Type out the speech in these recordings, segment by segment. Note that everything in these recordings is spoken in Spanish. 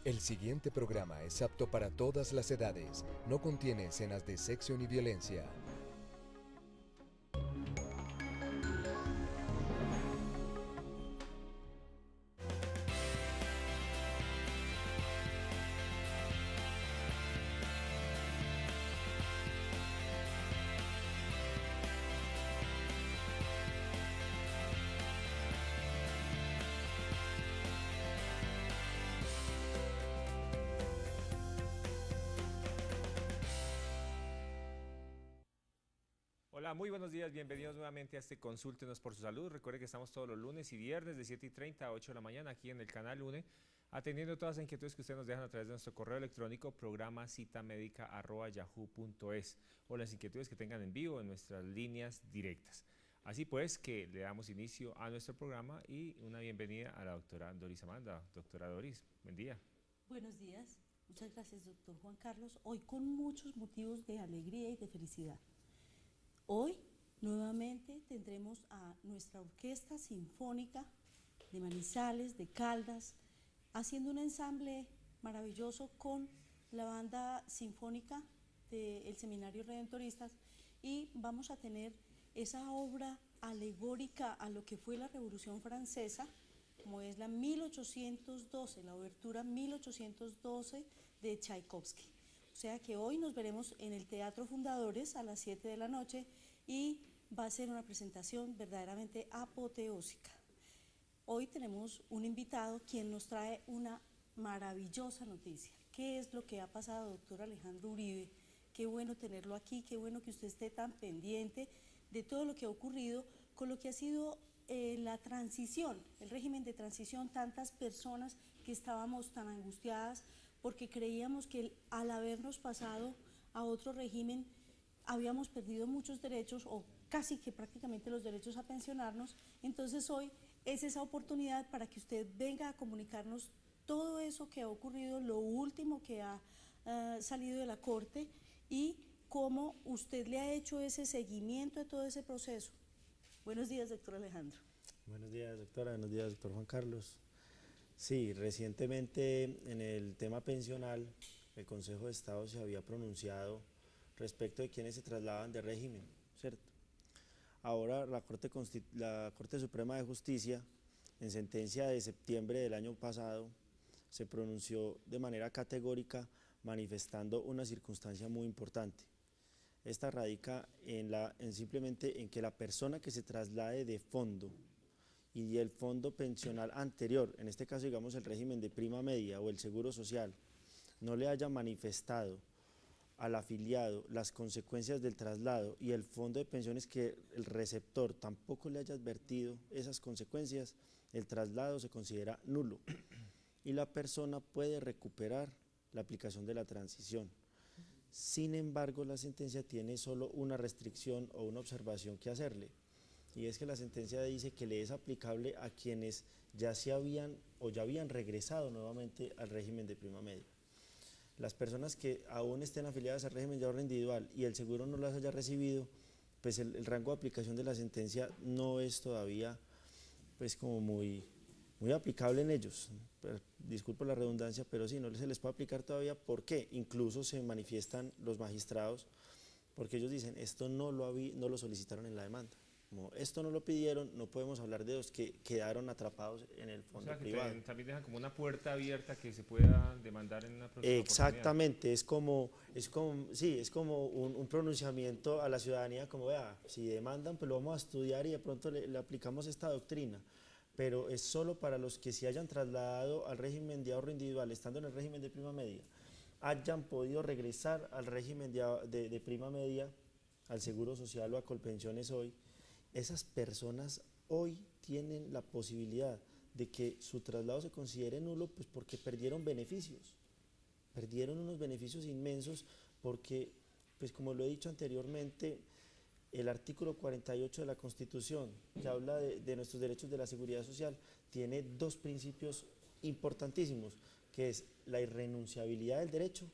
El siguiente programa es apto para todas las edades. No contiene escenas de sexo ni violencia. Hola, muy buenos días, bienvenidos nuevamente a este Consúltenos por su Salud. Recuerde que estamos todos los lunes y viernes de 7:30 a 8 de la mañana aquí en el canal UNE, atendiendo todas las inquietudes que ustedes nos dejan a través de nuestro correo electrónico programacitamedica@yahoo.es o las inquietudes que tengan en vivo en nuestras líneas directas. Así pues, que le damos inicio a nuestro programa y una bienvenida a la doctora Doris Amanda. Doctora Doris, buen día. Buenos días, muchas gracias doctor Juan Carlos. Hoy con muchos motivos de alegría y de felicidad. Hoy nuevamente tendremos a nuestra Orquesta Sinfónica de Manizales, de Caldas, haciendo un ensamble maravilloso con la banda sinfónica del Seminario Redentoristas y vamos a tener esa obra alegórica a lo que fue la Revolución Francesa, como es la 1812, la obertura 1812 de Tchaikovsky. O sea que hoy nos veremos en el Teatro Fundadores a las 7 de la noche y va a ser una presentación verdaderamente apoteósica. Hoy tenemos un invitado quien nos trae una maravillosa noticia. ¿Qué es lo que ha pasado, doctor Alejandro Uribe? Qué bueno tenerlo aquí, qué bueno que usted esté tan pendiente de todo lo que ha ocurrido con lo que ha sido la transición, el régimen de transición, tantas personas que estábamos tan angustiadas porque creíamos que al habernos pasado a otro régimen habíamos perdido muchos derechos o casi que prácticamente los derechos a pensionarnos. Entonces hoy es esa oportunidad para que usted venga a comunicarnos todo eso que ha ocurrido, lo último que ha salido de la Corte y cómo usted le ha hecho ese seguimiento de todo ese proceso. Buenos días, doctor Alejandro. Buenos días, doctora. Buenos días, doctor Juan Carlos. Sí, recientemente en el tema pensional, el Consejo de Estado se había pronunciado respecto de quienes se trasladan de régimen, ¿cierto? Ahora la Corte Suprema de Justicia, en sentencia de septiembre del año pasado, se pronunció de manera categórica manifestando una circunstancia muy importante. Esta radica simplemente en que la persona que se traslade de fondo y el fondo pensional anterior, en este caso digamos el régimen de prima media o el seguro social, no le haya manifestado al afiliado las consecuencias del traslado y el fondo de pensiones que el receptor tampoco le haya advertido esas consecuencias, el traslado se considera nulo y la persona puede recuperar la aplicación de la transición. Sin embargo, la sentencia tiene solo una restricción o una observación que hacerle, y es que la sentencia dice que le es aplicable a quienes ya habían regresado nuevamente al régimen de prima media. Las personas que aún estén afiliadas al régimen de ahorro individual y el seguro no las haya recibido, pues el rango de aplicación de la sentencia no es todavía pues como muy aplicable en ellos. Disculpo la redundancia, pero sí, no se les puede aplicar todavía. ¿Por qué? Incluso se manifiestan los magistrados, porque ellos dicen, esto no lo solicitaron en la demanda. Como esto no lo pidieron, no podemos hablar de los que quedaron atrapados en el fondo privado. También dejan como una puerta abierta que se pueda demandar en una próxima Exactamente, es como un pronunciamiento a la ciudadanía, como vea, si demandan, pues lo vamos a estudiar y de pronto le aplicamos esta doctrina, pero es solo para los que se hayan trasladado al régimen de ahorro individual, estando en el régimen de prima media, hayan podido regresar al régimen de prima media, al seguro social o a Colpensiones hoy. Esas personas hoy tienen la posibilidad de que su traslado se considere nulo, pues porque perdieron beneficios, perdieron unos beneficios inmensos porque, pues como lo he dicho anteriormente, el artículo 48 de la Constitución, que habla de nuestros derechos de la seguridad social, tiene dos principios importantísimos, que es la irrenunciabilidad del derecho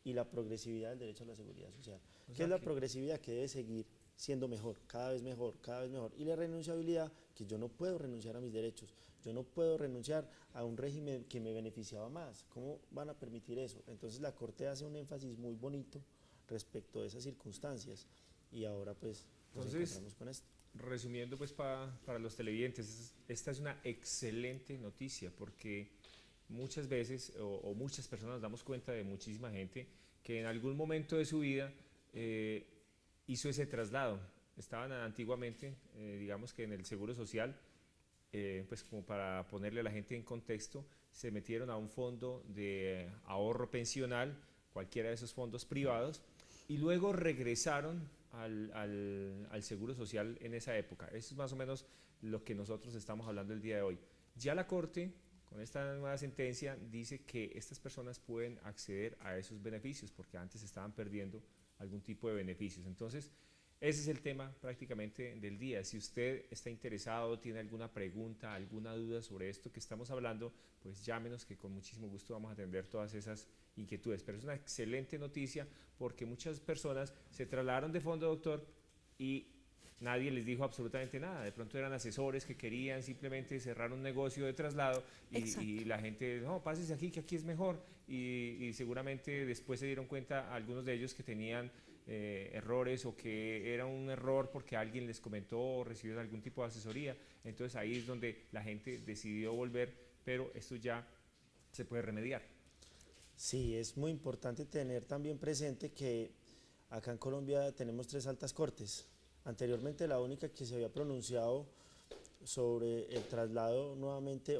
y la progresividad del derecho a la seguridad social. ¿Qué es la progresividad? Que debe seguir siendo mejor, cada vez mejor, cada vez mejor. Y la renunciabilidad, que yo no puedo renunciar a mis derechos, yo no puedo renunciar a un régimen que me beneficiaba más. ¿Cómo van a permitir eso? Entonces la Corte hace un énfasis muy bonito respecto a esas circunstancias y ahora pues nos encontramos con esto. Resumiendo pues para los televidentes, esta es una excelente noticia porque muchas veces o muchas personas nos damos cuenta de muchísima gente que en algún momento de su vida hizo ese traslado. Estaban antiguamente, digamos que en el Seguro Social, pues como para ponerle a la gente en contexto, se metieron a un fondo de ahorro pensional, cualquiera de esos fondos privados, y luego regresaron al Seguro Social en esa época. Eso es más o menos lo que nosotros estamos hablando el día de hoy. Ya la Corte, con esta nueva sentencia, dice que estas personas pueden acceder a esos beneficios porque antes estaban perdiendo algún tipo de beneficios. Entonces, ese es el tema prácticamente del día. Si usted está interesado, tiene alguna pregunta, alguna duda sobre esto que estamos hablando, pues llámenos que con muchísimo gusto vamos a atender todas esas inquietudes. Pero es una excelente noticia porque muchas personas se trasladaron de fondo, doctor, y nadie les dijo absolutamente nada. De pronto eran asesores que querían simplemente cerrar un negocio de traslado y la gente, no, pásese aquí, que aquí es mejor. Y seguramente después se dieron cuenta algunos de ellos que tenían errores o que era un error porque alguien les comentó o recibieron algún tipo de asesoría. Entonces ahí es donde la gente decidió volver, pero esto ya se puede remediar. Sí, es muy importante tener también presente que acá en Colombia tenemos 3 altas cortes. Anteriormente la única que se había pronunciado sobre el traslado nuevamente,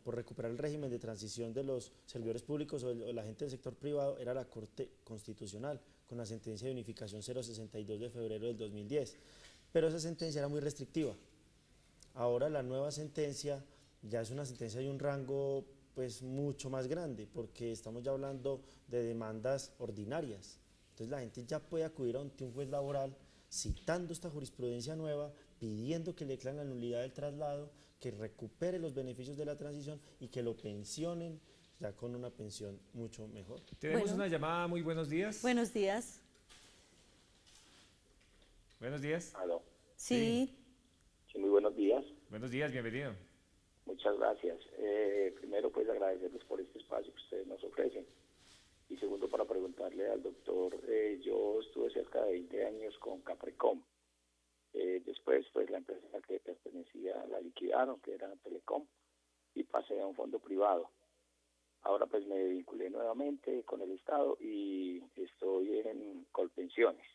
por recuperar el régimen de transición de los servidores públicos o la gente del sector privado era la Corte Constitucional, con la sentencia de unificación 062 de febrero del 2010. Pero esa sentencia era muy restrictiva. Ahora la nueva sentencia ya es una sentencia de un rango pues mucho más grande, porque estamos ya hablando de demandas ordinarias. Entonces la gente ya puede acudir ante un juez laboral citando esta jurisprudencia nueva, pidiendo que le declaren la nulidad del traslado, que recupere los beneficios de la transición y que lo pensionen ya con una pensión mucho mejor. Tenemos una llamada. Muy buenos días. Buenos días. Buenos días. ¿Aló? Sí. Sí, muy buenos días. Buenos días, bienvenido. Muchas gracias. Primero, pues agradecerles por este espacio que ustedes nos ofrecen. Y segundo, para preguntarle al doctor, yo estuve cerca de 20 años con Caprecom. Después, pues la empresa a la que pertenecía la liquidaron, que era Telecom, y pasé a un fondo privado. Ahora pues me vinculé nuevamente con el Estado y estoy en Colpensiones.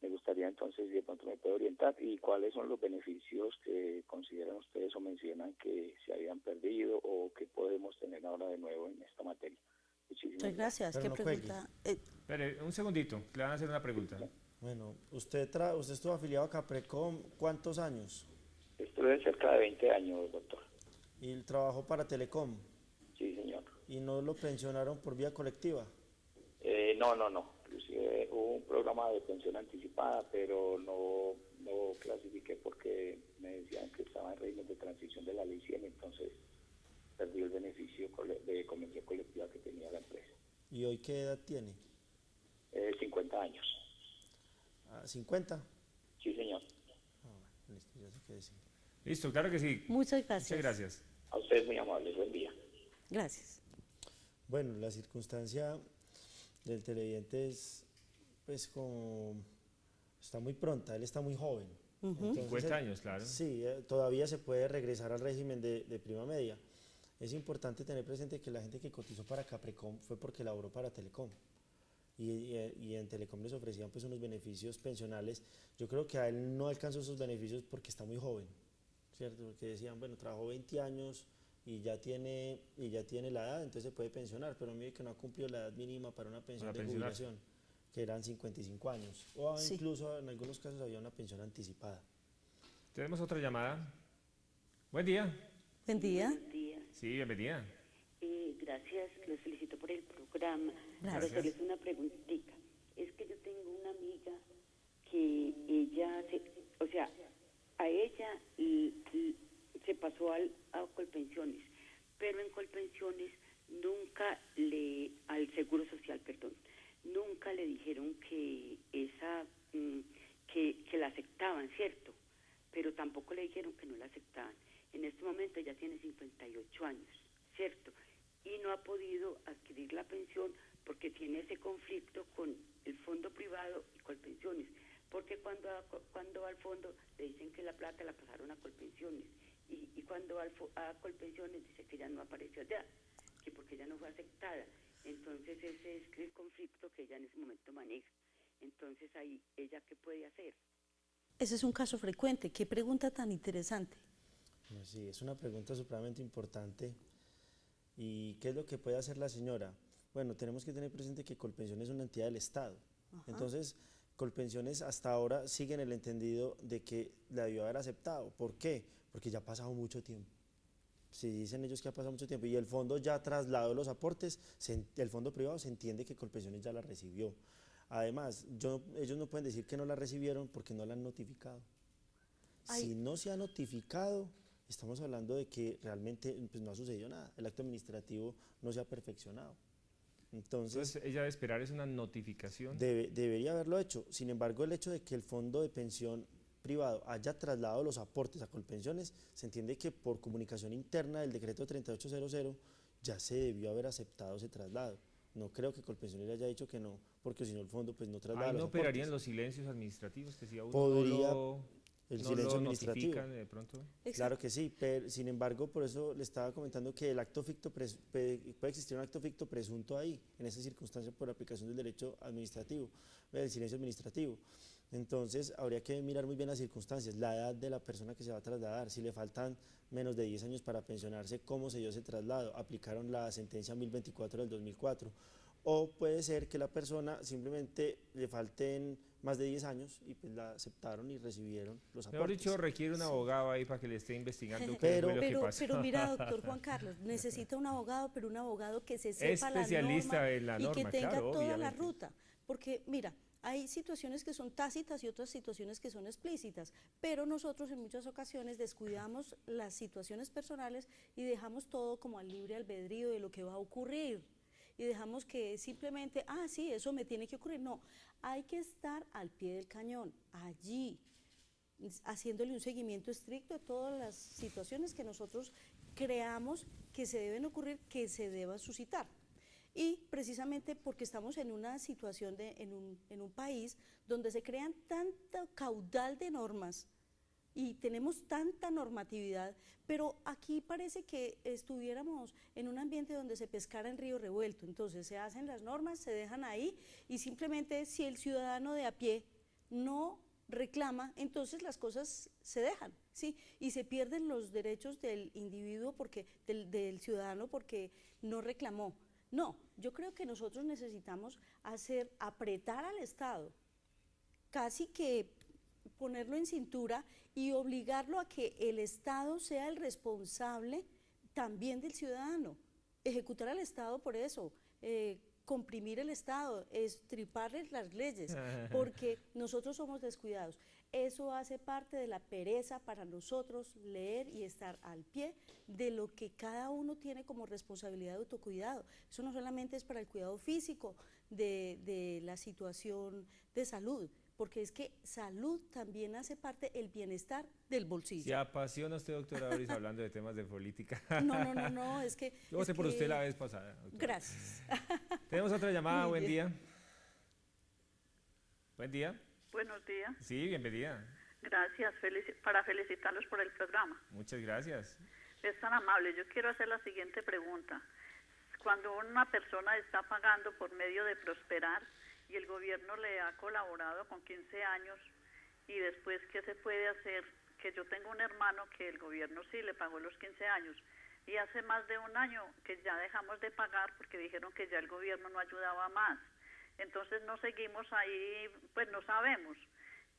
Me gustaría entonces, si de pronto me puede orientar, y cuáles son los beneficios que consideran ustedes o mencionan que se habían perdido o que podemos tener ahora de nuevo en esta materia. Muchas gracias. ¿Qué pregunta? Espere, un segundito, le van a hacer una pregunta. Bueno, usted estuvo afiliado a Caprecom, ¿cuántos años? Estuve cerca de 20 años, doctor. ¿Y trabajó para Telecom? Sí, señor. ¿Y no lo pensionaron por vía colectiva? No. Inclusive hubo un programa de pensión anticipada, pero no clasifiqué porque me decían que estaba en régimen de transición de la ley 100, entonces perdí el beneficio de convención colectiva que tenía la empresa. ¿Y hoy qué edad tiene? 50 años. ¿50? Sí, señor. Listo, ya sé qué decir. Listo, claro que sí. Muchas gracias. Muchas gracias. A ustedes muy amables, buen día. Gracias. Bueno, la circunstancia del televidente es, pues, como está muy pronta, él está muy joven. Entonces, 50 años, claro. Sí, todavía se puede regresar al régimen de prima media. Es importante tener presente que la gente que cotizó para Caprecom fue porque laboró para Telecom. Y en Telecom les ofrecían pues unos beneficios pensionales. Yo creo que a él no alcanzó esos beneficios porque está muy joven, ¿cierto? Porque decían, bueno, trabajó 20 años y ya tiene la edad, entonces se puede pensionar, pero mire que no ha cumplido la edad mínima para una pensión de jubilación, que eran 55 años. O sí, incluso en algunos casos había una pensión anticipada. Tenemos otra llamada. Buen día. Buen día. Buenos días. Sí, bienvenida. Gracias, los felicito por el programa. Gracias. Para hacerles una preguntita. Es que yo tengo una amiga que ella, a ella se pasó a Colpensiones, pero en Colpensiones al Seguro Social, nunca le dijeron que que la aceptaban, ¿cierto? Pero tampoco le dijeron que no la aceptaban. En este momento ella tiene 58 años, ¿cierto? Y no ha podido adquirir la pensión porque tiene ese conflicto con el fondo privado y Colpensiones, porque cuando va al fondo le dicen que la plata la pasaron a Colpensiones, y cuando va a Colpensiones dice que ya no apareció allá, que porque ella no fue aceptada. Entonces ese es el conflicto que ella en ese momento maneja. Entonces ahí, ¿ella qué puede hacer? Ese es un caso frecuente. Qué pregunta tan interesante. Bueno, sí, es una pregunta supremamente importante. ¿Y qué es lo que puede hacer la señora? Bueno, tenemos que tener presente que Colpensiones es una entidad del Estado. Ajá. Entonces, Colpensiones hasta ahora sigue en el entendido de que la debió haber aceptado. ¿Por qué? Porque ya ha pasado mucho tiempo. Si dicen ellos que ha pasado mucho tiempo y el fondo ya trasladó los aportes, el fondo privado se entiende que Colpensiones ya la recibió. Además, ellos no pueden decir que no la recibieron porque no la han notificado. Ay. Si no se ha notificado, estamos hablando de que realmente pues, no ha sucedido nada. El acto administrativo no se ha perfeccionado. Entonces ella debe esperar es una notificación. Debería haberlo hecho. Sin embargo, el hecho de que el fondo de pensión privado haya trasladado los aportes a Colpensiones, se entiende que por comunicación interna del decreto 3800 ya se debió haber aceptado ese traslado. No creo que Colpensiones haya dicho que no, porque si no el fondo pues no traslada los aportes. ¿No operarían los silencios administrativos que si a uno podría el no silencio lo administrativo notifican de pronto? Exacto. Claro que sí, pero sin embargo por eso le estaba comentando que el acto ficto puede existir un acto ficto presunto ahí, en esa circunstancia por aplicación del derecho administrativo, del silencio administrativo. Entonces habría que mirar muy bien las circunstancias, la edad de la persona que se va a trasladar, si le faltan menos de 10 años para pensionarse, cómo se dio ese traslado, aplicaron la sentencia 1024 del 2004, o puede ser que la persona simplemente le falten más de 10 años y pues la aceptaron y recibieron los aportes. Mejor dicho, requiere un abogado ahí para que le esté investigando pero, qué fue lo que pasó. Pero mira, doctor Juan Carlos, necesita un abogado, pero un abogado que se sepa especialista la en la norma, y que tenga claro, toda obviamente. la ruta, porque mira, hay situaciones que son tácitas y otras situaciones que son explícitas, pero nosotros en muchas ocasiones descuidamos las situaciones personales y dejamos todo como al libre albedrío de lo que va a ocurrir. Y dejamos que simplemente, sí, eso me tiene que ocurrir. No, hay que estar al pie del cañón, allí, haciéndole un seguimiento estricto de todas las situaciones que nosotros creamos que se deben ocurrir, que se deban suscitar. Y precisamente porque estamos en una situación, en un país donde se crean tanto caudal de normas y tenemos tanta normatividad, pero aquí parece que estuviéramos en un ambiente donde se pescara en río revuelto. Entonces se hacen las normas, se dejan ahí y simplemente si el ciudadano de a pie no reclama, entonces las cosas se dejan, ¿sí? Y se pierden los derechos del individuo, del ciudadano porque no reclamó. No, yo creo que nosotros necesitamos apretar al Estado, casi que ponerlo en cintura y obligarlo a que el Estado sea el responsable también del ciudadano, ejecutar al Estado por eso, comprimir el Estado, estriparles las leyes, porque nosotros somos descuidados. Eso hace parte de la pereza para nosotros leer y estar al pie de lo que cada uno tiene como responsabilidad de autocuidado. Eso no solamente es para el cuidado físico de la situación de salud, porque es que salud también hace parte el bienestar del bolsillo. Se apasiona usted, doctora Doris, hablando de temas de política. No, es que... Yo voté por usted la vez pasada, doctora. Gracias. Tenemos otra llamada, buen día. Buen día. Buenos días. Sí, bienvenida. Gracias, para felicitarlos por el programa. Muchas gracias. Es tan amable. Yo quiero hacer la siguiente pregunta. Cuando una persona está pagando por medio de Prosperar y el gobierno le ha colaborado con 15 años y después, ¿qué se puede hacer? Que yo tengo un hermano que el gobierno sí le pagó los 15 años y hace más de un año que ya dejamos de pagar porque dijeron que ya el gobierno no ayudaba más. Entonces no seguimos ahí, pues no sabemos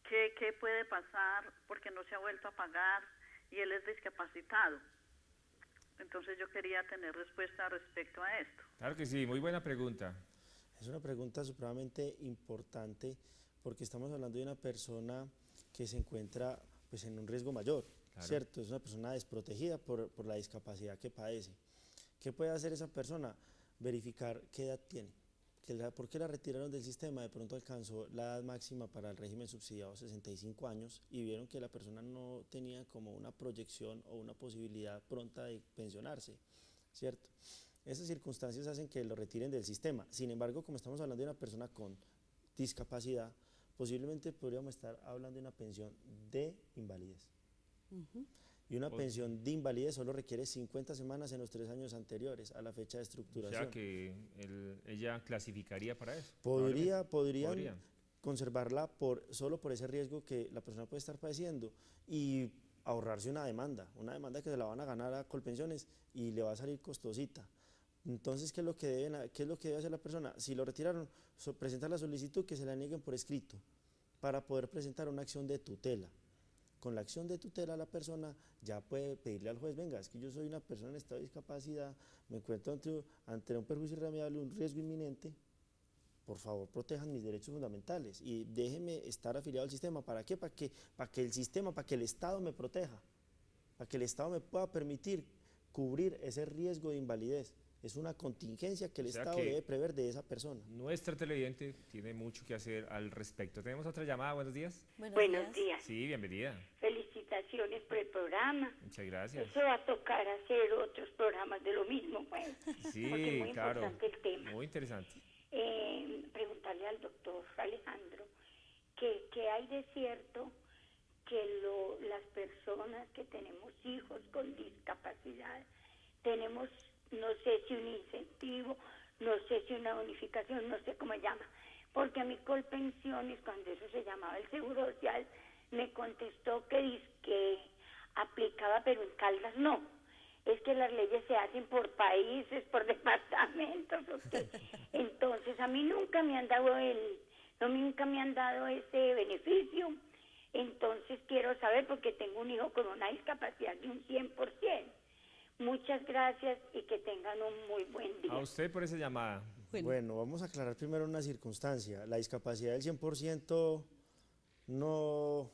qué puede pasar porque no se ha vuelto a pagar y él es discapacitado. Entonces yo quería tener respuesta respecto a esto. Claro que sí, muy buena pregunta. Es una pregunta supremamente importante porque estamos hablando de una persona que se encuentra pues, en un riesgo mayor, claro. ¿Cierto? Es una persona desprotegida por la discapacidad que padece. ¿Qué puede hacer esa persona? Verificar qué edad tiene. ¿Por qué la retiraron del sistema? De pronto alcanzó la edad máxima para el régimen subsidiado 65 años y vieron que la persona no tenía como una proyección o una posibilidad pronta de pensionarse, ¿cierto? Esas circunstancias hacen que lo retiren del sistema. Sin embargo, como estamos hablando de una persona con discapacidad, posiblemente podríamos estar hablando de una pensión de invalidez. Y una pensión de invalidez solo requiere 50 semanas en los 3 años anteriores a la fecha de estructuración. O sea que ella clasificaría para eso. Podrían conservarla solo por ese riesgo que la persona puede estar padeciendo y ahorrarse una demanda que se la van a ganar a Colpensiones y le va a salir costosita. Entonces, ¿qué es lo que debe hacer la persona? Si lo retiraron, presentar la solicitud que se la nieguen por escrito para poder presentar una acción de tutela. Con la acción de tutela la persona ya puede pedirle al juez, venga, es que yo soy una persona en estado de discapacidad, me encuentro ante un perjuicio irremediable, un riesgo inminente, por favor protejan mis derechos fundamentales y déjenme estar afiliado al sistema. ¿Para qué? Para que el sistema, para que el Estado me proteja, para que el Estado me pueda permitir cubrir ese riesgo de invalidez. Es una contingencia que el Estado debe prever de esa persona. Nuestra televidente tiene mucho que hacer al respecto. Tenemos otra llamada, buenos días. Buenos días. Sí, bienvenida. Felicitaciones por el programa. Muchas gracias. Eso va a tocar hacer otros programas de lo mismo, pues. Sí, porque es muy claro. importante el tema. Muy interesante. Preguntarle al doctor Alejandro que hay de cierto que las personas que tenemos hijos con discapacidad tenemos, no sé si un incentivo, no sé si una bonificación, no sé cómo se llama, porque a mí Colpensiones, cuando eso se llamaba el Seguro Social, me contestó que aplicaba, pero en Caldas no. Es que las leyes se hacen por países, por departamentos, ¿okay? Entonces a mí nunca me han dado ese beneficio. Entonces quiero saber, porque tengo un hijo con una discapacidad de un 100%. Muchas gracias y que tengan un muy buen día. A usted por esa llamada. Bueno, vamos a aclarar primero una circunstancia. La discapacidad del 100% no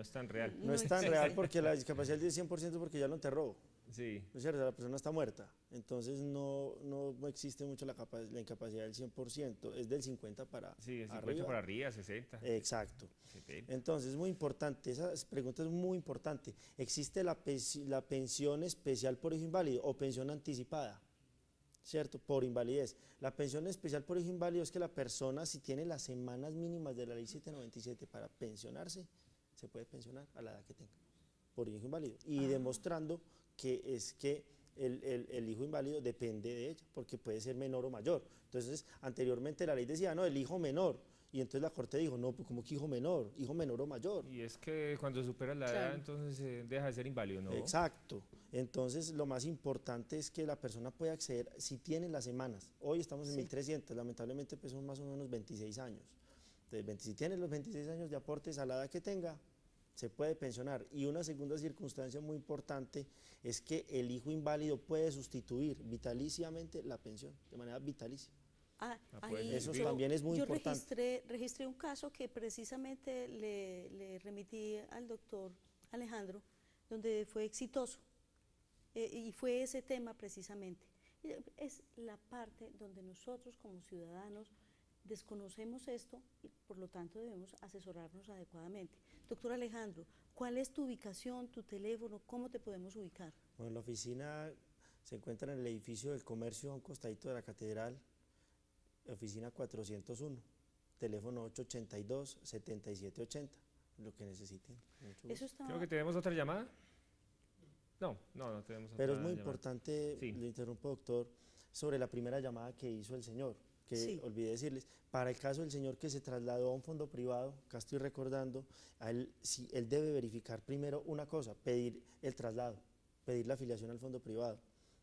es tan real. No es tan real, porque la discapacidad del 100% porque ya lo enterró. Sí. ¿No es cierto? La persona está muerta. Entonces no existe mucho la incapacidad del 100%, es del 50 para arriba. Sí, el 50 para arriba, 60. Exacto. 70. Entonces es muy importante, esa pregunta es muy importante. ¿Existe la pensión especial por hijo inválido o pensión anticipada? ¿Cierto? Por invalidez. La pensión especial por hijo inválido es que la persona, si tiene las semanas mínimas de la ley 797 para pensionarse, se puede pensionar a la edad que tenga, por hijo inválido. Y demostrando que el hijo inválido depende de ella, porque puede ser menor o mayor. Entonces, anteriormente la ley decía, no, el hijo menor, y entonces la Corte dijo, no, pues como que hijo menor o mayor. Y es que cuando supera la edad, entonces deja de ser inválido, ¿no? Exacto. Entonces, lo más importante es que la persona pueda acceder, si tiene las semanas. Hoy estamos en 1.300, lamentablemente pues son más o menos 26 años. Entonces, si tiene los 26 años de aportes a la edad que tenga, se puede pensionar. Y una segunda circunstancia muy importante es que el hijo inválido puede sustituir vitaliciamente la pensión, de manera vitalicia. Eso también es muy importante. Yo registré un caso que precisamente le remití al doctor Alejandro, donde fue exitoso, y fue ese tema precisamente. Es la parte donde nosotros como ciudadanos desconocemos esto y por lo tanto debemos asesorarnos adecuadamente. Doctor Alejandro, ¿cuál es tu ubicación, tu teléfono, cómo te podemos ubicar? Bueno, la oficina se encuentra en el edificio del comercio a un costadito de la catedral, oficina 401, teléfono 882-7780, lo que necesiten. Creo que tenemos otra llamada. No tenemos otra. Pero es muy importante, le interrumpo, doctor, sobre la primera llamada que hizo el señor, que olvidé decirles, para el caso del señor que se trasladó a un fondo privado, acá estoy recordando, él debe verificar primero una cosa, pedir el traslado, pedir la afiliación al fondo privado,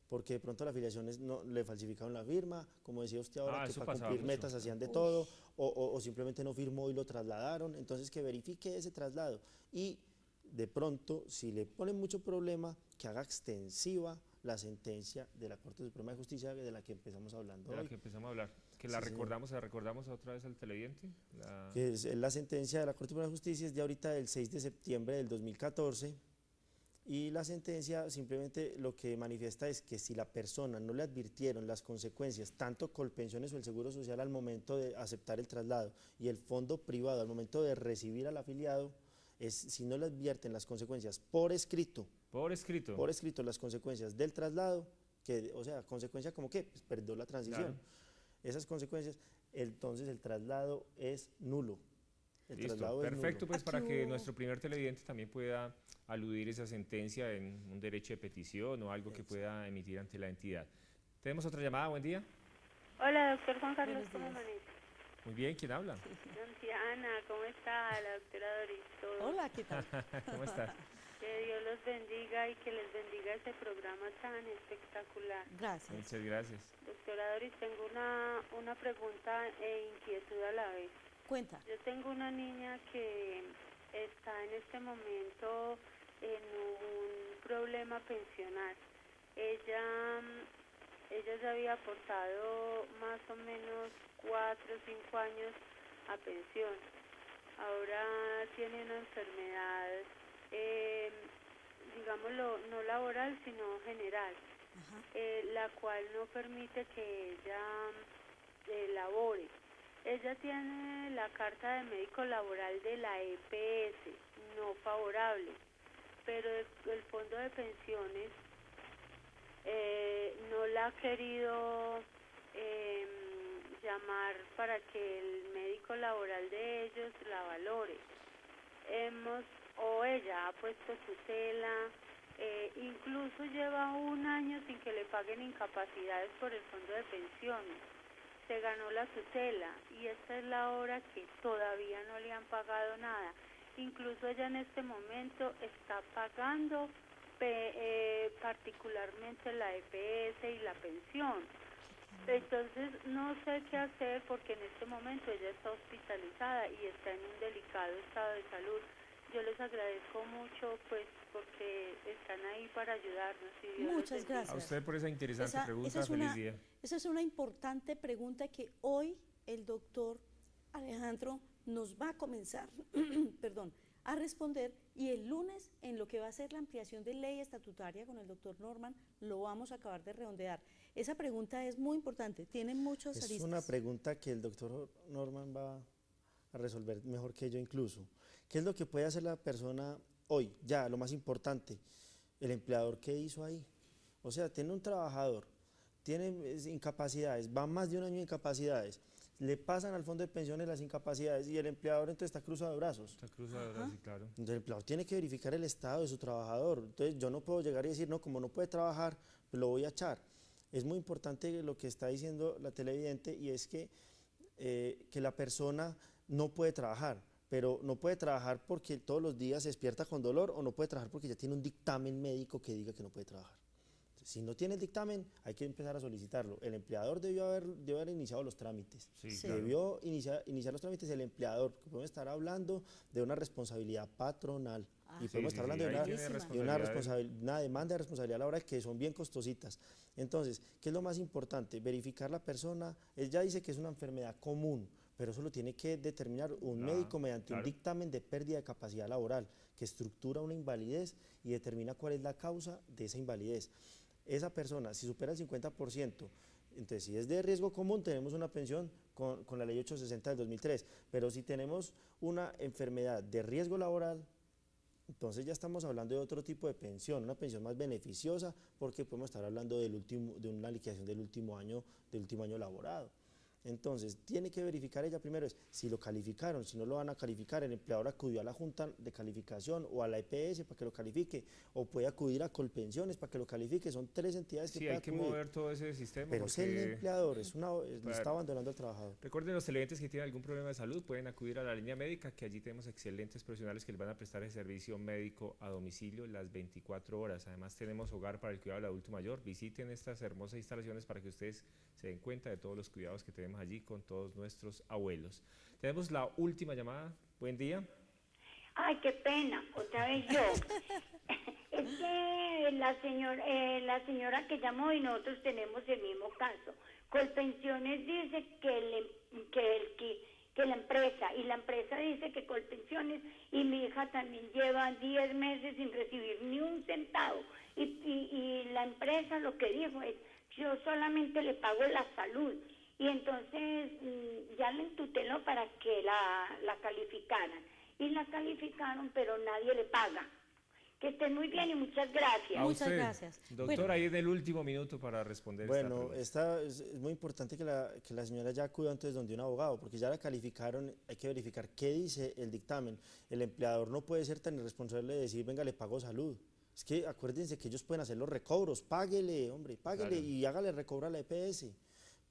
porque de pronto la afiliación no le falsificaron la firma, como decía usted ahora, que para cumplir metas hacían de todo, o simplemente no firmó y lo trasladaron. Entonces que verifique ese traslado y de pronto, si le ponen mucho problema, que haga extensiva la sentencia de la Corte Suprema de Justicia de la que empezamos hablando hoy. Que la recordamos otra vez al televidente. Que es la sentencia de la Corte Suprema de Justicia, es de ahorita del 6 de septiembre del 2014, Y la sentencia simplemente lo que manifiesta es que si la persona no le advirtieron las consecuencias, tanto Colpensiones o el Seguro Social al momento de aceptar el traslado y el fondo privado al momento de recibir al afiliado, si no le advierten las consecuencias por escrito las consecuencias del traslado, o sea, consecuencia como que pues, perdió la transición, Claro. esas consecuencias, entonces el traslado es nulo. El Listo, traslado es perfecto, nulo. pues para Aquí que hubo- nuestro primer televidente también pueda aludir esa sentencia en un derecho de petición o algo que pueda emitir ante la entidad. Tenemos otra llamada, buen día. Hola, doctor Juan Carlos, Buenos ¿cómo días. amanece? Muy bien, ¿quién habla? Anciana, ¿cómo está? La doctora Doris, todo. Hola, ¿qué tal? ¿Cómo estás? Que Dios los bendiga y que les bendiga ese programa tan espectacular. Gracias. Muchas gracias. Doctora Doris, tengo una pregunta e inquietud a la vez. Cuenta. Yo tengo una niña que está en este momento en un problema pensional. Ella ya había aportado más o menos 4 o 5 años a pensión. Ahora tiene una enfermedad, digámoslo, no laboral, sino general, Ajá. la cual no permite que ella labore. Ella tiene la carta de médico laboral de la EPS, no favorable, pero el fondo de pensiones no la ha querido llamar para que el médico laboral de ellos la valore. Ella ha puesto tutela, incluso lleva 1 año sin que le paguen incapacidades por el fondo de pensiones. Se ganó la tutela y esta es la hora que todavía no le han pagado nada. Incluso ella en este momento está pagando particularmente la EPS y la pensión. Entonces no sé qué hacer porque en este momento ella está hospitalizada y está en un delicado estado de salud. Yo les agradezco mucho pues porque están ahí para ayudarnos. Y Dios los Muchas bendiga. gracias. A usted por esa interesante Esa pregunta, es feliz una- día. Esa es una importante pregunta que hoy el doctor Alejandro nos va a comenzar perdón, a responder y el lunes en lo que va a ser la ampliación de ley estatutaria con el doctor Norman lo vamos a acabar de redondear. Esa pregunta es muy importante, tiene muchos Es aristas. una pregunta que el doctor Norman va a resolver mejor que yo incluso. ¿Qué es lo que puede hacer la persona hoy? Ya, lo más importante, el empleador, ¿qué hizo ahí? O sea, tiene un trabajador, tiene incapacidades, va más de 1 año de incapacidades, le pasan al fondo de pensiones las incapacidades y el empleador entonces está cruzado de brazos. Está cruzado, Ajá. sí, claro. Entonces el empleador tiene que verificar el estado de su trabajador. Entonces yo no puedo llegar y decir, no, como no puede trabajar, pues lo voy a echar. Es muy importante lo que está diciendo la televidente y es que la persona no puede trabajar, pero no puede trabajar porque todos los días se despierta con dolor o no puede trabajar porque ya tiene un dictamen médico que diga que no puede trabajar. Entonces, si no tiene el dictamen, hay que empezar a solicitarlo. El empleador debió haber iniciado los trámites. Sí, Sí. claro. Debió iniciar los trámites el empleador, porque podemos estar hablando de una responsabilidad patronal. Ah, Y sí, podemos sí, estar sí, hablando ahí de tiene una, responsabilidades. una demanda de responsabilidad laboral que son bien costositas. Entonces, ¿qué es lo más importante? Verificar la persona. Él ya dice que es una enfermedad común, pero eso lo tiene que determinar un médico mediante un claro. dictamen de pérdida de capacidad laboral que estructura una invalidez y determina cuál es la causa de esa invalidez. Esa persona, si supera el 50%, entonces si es de riesgo común, tenemos una pensión con la ley 860 del 2003, pero si tenemos una enfermedad de riesgo laboral, entonces ya estamos hablando de otro tipo de pensión, una pensión más beneficiosa, porque podemos estar hablando de una liquidación del último año laborado. Entonces, tiene que verificar ella primero si lo calificaron, si no lo van a calificar, el empleador acudió a la Junta de Calificación o a la EPS para que lo califique, o puede acudir a Colpensiones para que lo califique, son 3 entidades que Sí, puede hay que acudir. mover todo ese sistema. Pero es el porque- empleador, le Claro. está abandonando al trabajador. Recuerden los televidentes que tienen algún problema de salud, pueden acudir a la línea médica, que allí tenemos excelentes profesionales que les van a prestar el servicio médico a domicilio las 24 horas. Además tenemos hogar para el cuidado del adulto mayor. Visiten estas hermosas instalaciones para que ustedes se den cuenta de todos los cuidados que tenemos allí con todos nuestros abuelos. Tenemos la última llamada. Buen día. Ay, qué pena, otra vez yo. Es que la señora que llamó y nosotros tenemos el mismo caso. Colpensiones dice que que la empresa, y la empresa dice que Colpensiones, y mi hija también lleva 10 meses sin recibir ni un centavo, y la empresa lo que dijo es, yo solamente le pago la salud, y entonces ya la entuteló para que la calificaran, y la calificaron, pero nadie le paga. Que estén muy bien y muchas gracias. Muchas gracias. Doctor, Bueno, ahí en el último minuto para responder Bueno, esta pregunta. es muy importante que la señora ya acuda antes donde un abogado, porque ya la calificaron, hay que verificar qué dice el dictamen. El empleador no puede ser tan irresponsable de decir, venga, le pago salud. Es que acuérdense que ellos pueden hacer los recobros, páguele, hombre, páguele Claro. y hágale recobro a la EPS,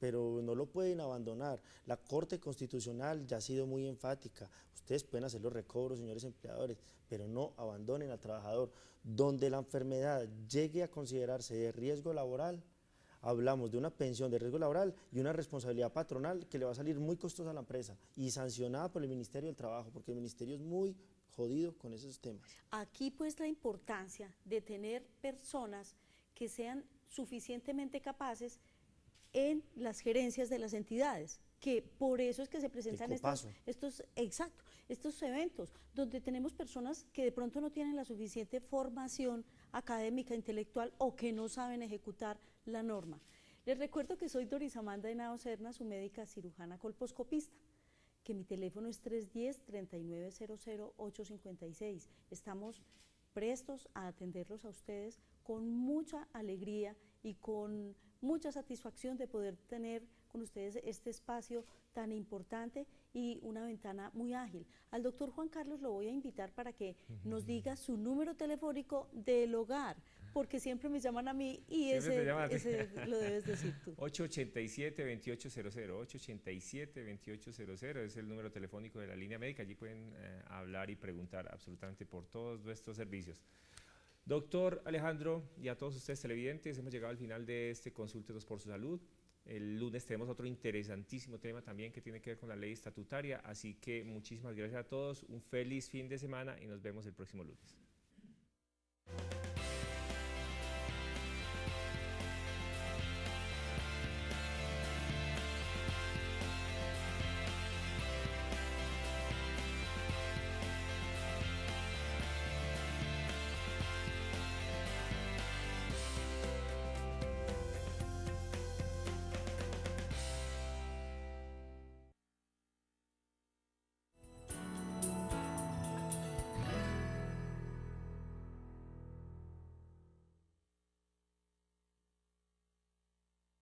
pero no lo pueden abandonar. La Corte Constitucional ya ha sido muy enfática. Ustedes pueden hacer los recobros, señores empleadores, pero no abandonen al trabajador. Donde la enfermedad llegue a considerarse de riesgo laboral, hablamos de una pensión de riesgo laboral y una responsabilidad patronal que le va a salir muy costosa a la empresa y sancionada por el Ministerio del Trabajo, porque el Ministerio es muy jodido con esos temas. aquí pues la importancia de tener personas que sean suficientemente capaces en las gerencias de las entidades, que por eso es que se presentan Copazo. estos eventos, donde tenemos personas que de pronto no tienen la suficiente formación académica, intelectual o que no saben ejecutar la norma. Les recuerdo que soy Doris Amanda Henao Serna, su médica cirujana colposcopista, que mi teléfono es 310-3900-856. Estamos prestos a atenderlos a ustedes con mucha alegría y con mucha satisfacción de poder tener con ustedes este espacio tan importante y una ventana muy ágil. Al doctor Juan Carlos lo voy a invitar para que nos diga su número telefónico del hogar, porque siempre me llaman a mí y Siempre te llaman a ti. ese lo debes decir tú. 887-2800, 887-2800 es el número telefónico de la línea médica. Allí pueden hablar y preguntar absolutamente por todos nuestros servicios. Doctor Alejandro, y a todos ustedes televidentes, hemos llegado al final de este Consúltenos por su Salud. El lunes tenemos otro interesantísimo tema también que tiene que ver con la ley estatutaria, así que muchísimas gracias a todos, un feliz fin de semana y nos vemos el próximo lunes.